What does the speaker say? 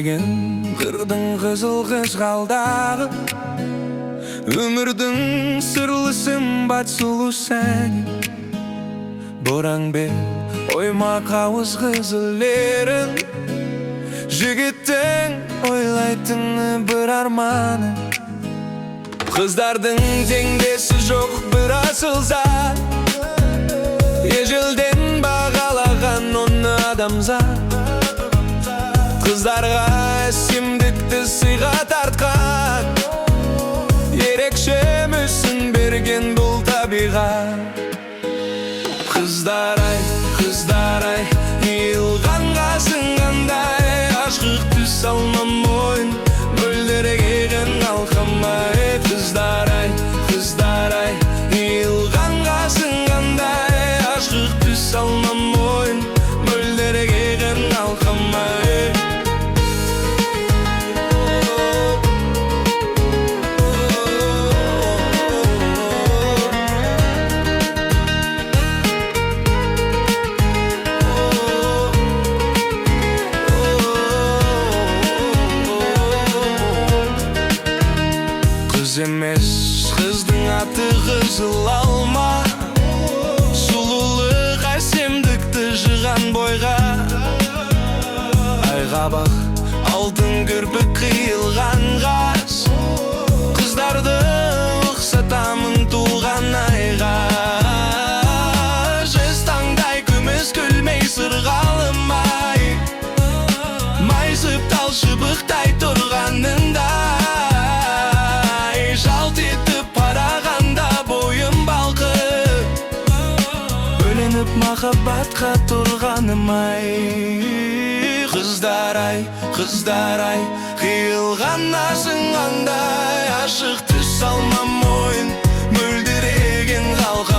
деген қырдың қызыл қызғалдағы, өмірдің сырлы сымбат сұлу сәні. Бораң бер оймақ ауыз қызылерін, жігіттің ойлайтыны бір арманы. Қыздардың теңдесі жоқ бір асыл зат, ежелден бағалаған оны адамзат. Қыздарға әсемдікті сыйға тартқан, ерекше мүсін берген бұл табиғат. Қыздар-ай, қыздар-ай, иылғанға сыңғандай, ашық түс алма мойын, мөлдіреген алқам-ай. Қыздар-ай, қыздар-ай, иылғанға сыңғандай, ашық түс алма мойын, мөлдіреген алқам-ай. Емес қыздың аты қызыл алма, сұлулық әсемдікті жиған бойға. Айғабақ алтын кірпік қиылған қас, қыздарды ұқсатамын туған айға. Жез таңдай күміс күлмей сырғалым-ай, майысып тал шыбықтай тұрғанында. Жалт етіп қарағанда бойым балқып, бөленіп махаббатқа тұрғаным-ай. Қыздар-ай, қыздар-ай, қиылғанға сыңғандай, ашық түс алма мойын, мөлдіреген қалқам.